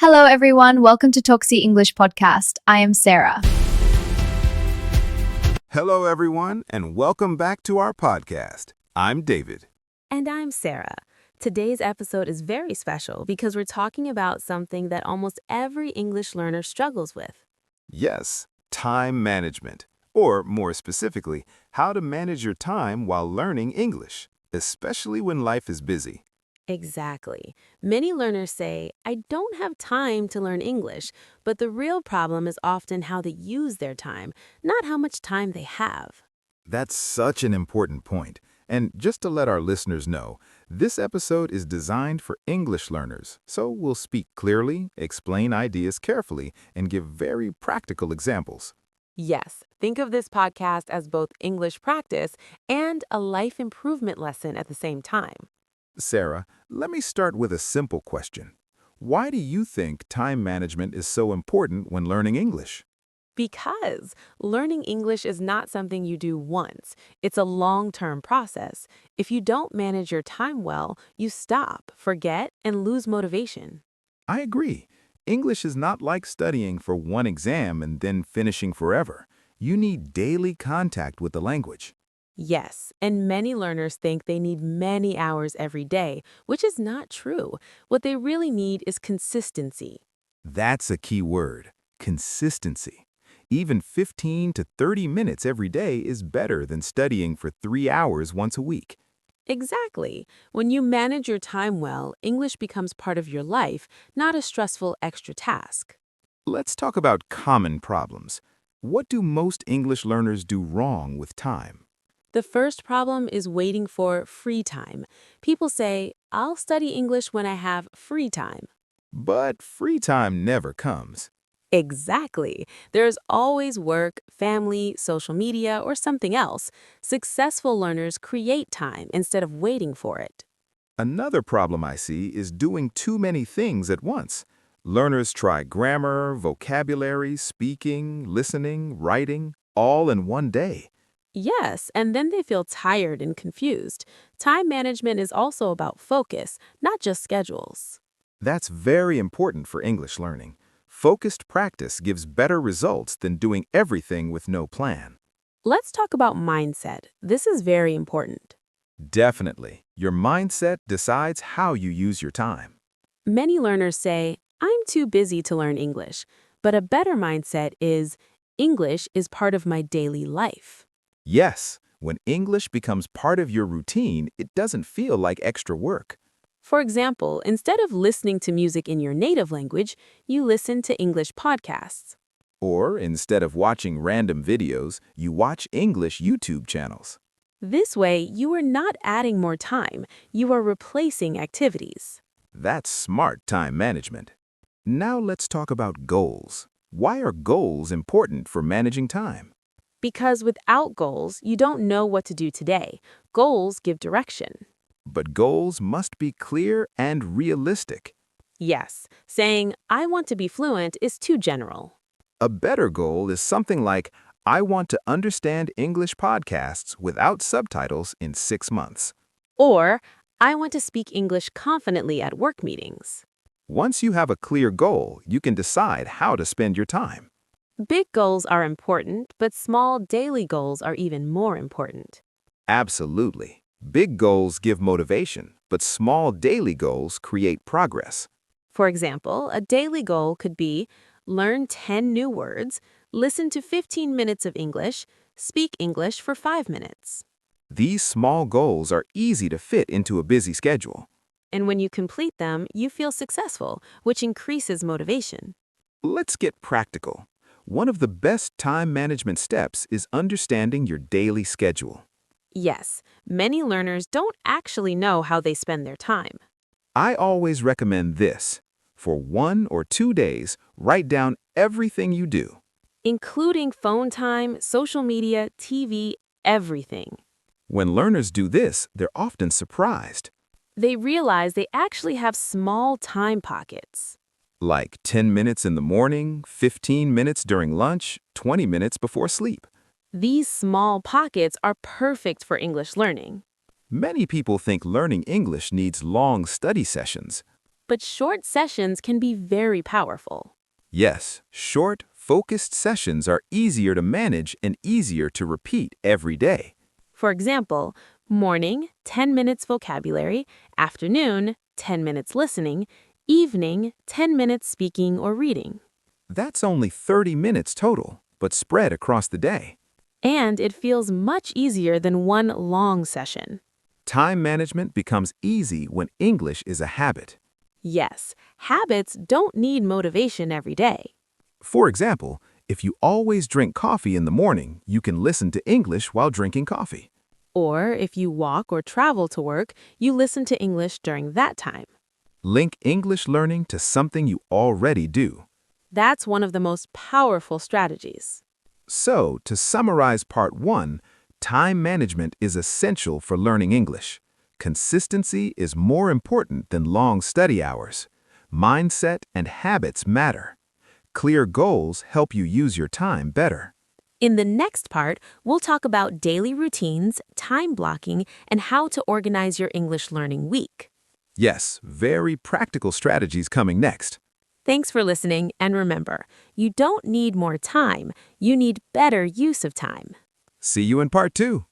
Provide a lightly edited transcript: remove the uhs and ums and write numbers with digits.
Hello, everyone. Welcome to Toxi English Podcast. I am Sarah. Hello, everyone, and welcome back to our podcast. I'm David. And I'm Sarah. Today's episode is very special because we're talking about something that almost every English learner struggles with. Yes, time management, or more specifically, how to manage your time while learning English, especially when life is busy. Exactly. Many learners say, I don't have time to learn English, but the real problem is often how they use their time, not how much time they have. That's such an important point. And just to let our listeners know, this episode is designed for English learners, so we'll speak clearly, explain ideas carefully, and give very practical examples. Yes, think of this podcast as both English practice and a life improvement lesson at the same time. Sarah, let me start with a simple question. Why do you think time management is so important when learning English? Because learning English is not something you do once. It's a long-term process. If you don't manage your time well, you stop, forget, and lose motivation. I agree. English is not like studying for one exam and then finishing forever. You need daily contact with the language. Yes, and many learners think they need many hours every day, which is not true. What they really need is consistency. That's a key word, consistency. Even 15 to 30 minutes every day is better than studying for 3 hours once a week. Exactly. When you manage your time well, English becomes part of your life, not a stressful extra task. Let's talk about common problems. What do most English learners do wrong with time? The first problem is waiting for free time. People say, I'll study English when I have free time. But free time never comes. Exactly. There's always work, family, social media, or something else. Successful learners create time instead of waiting for it. Another problem I see is doing too many things at once. Learners try grammar, vocabulary, speaking, listening, writing, all in one day. Yes, and then they feel tired and confused. Time management is also about focus, not just schedules. That's very important for English learning. Focused practice gives better results than doing everything with no plan. Let's talk about mindset. This is very important. Definitely. Your mindset decides how you use your time. Many learners say, I'm too busy to learn English, but a better mindset is, English is part of my daily life. Yes, when English becomes part of your routine, it doesn't feel like extra work. For example, instead of listening to music in your native language, you listen to English podcasts. Or instead of watching random videos, you watch English YouTube channels. This way, you are not adding more time, you are replacing activities. That's smart time management. Now let's talk about goals. Why are goals important for managing time? Because without goals, you don't know what to do today. Goals give direction. But goals must be clear and realistic. Yes, saying, I want to be fluent is too general. A better goal is something like, I want to understand English podcasts without subtitles in 6 months. Or, I want to speak English confidently at work meetings. Once you have a clear goal, you can decide how to spend your time. Big goals are important, but small daily goals are even more important. Absolutely. Big goals give motivation, but small daily goals create progress. For example, a daily goal could be learn 10 new words, listen to 15 minutes of English, speak English for 5 minutes. These small goals are easy to fit into a busy schedule. And when you complete them, you feel successful, which increases motivation. Let's get practical. One of the best time management steps is understanding your daily schedule. Yes, many learners don't actually know how they spend their time. I always recommend this. For 1 or 2 days, write down everything you do. Including phone time, social media, TV, everything. When learners do this, they're often surprised. They realize they actually have small time pockets. Like 10 minutes in the morning, 15 minutes during lunch, 20 minutes before sleep. These small pockets are perfect for English learning. Many people think learning English needs long study sessions. but short sessions can be very powerful. Yes, short, focused sessions are easier to manage and easier to repeat every day. For example, morning, 10 minutes vocabulary, afternoon, 10 minutes listening, evening, 10 minutes speaking or reading. That's only 30 minutes total, but spread across the day. And it feels much easier than one long session. Time management becomes easy when English is a habit. Yes, habits don't need motivation every day. For example, if you always drink coffee in the morning, you can listen to English while drinking coffee. Or if you walk or travel to work, you listen to English during that time. Link English learning to something you already do. That's one of the most powerful strategies. So, to summarize part 1, time management is essential for learning English. Consistency is more important than long study hours. Mindset and habits matter. Clear goals help you use your time better. In the next part, we'll talk about daily routines, time blocking, and how to organize your English learning week. Yes, very practical strategies coming next. Thanks for listening, and remember, you don't need more time, you need better use of time. See you in part 2.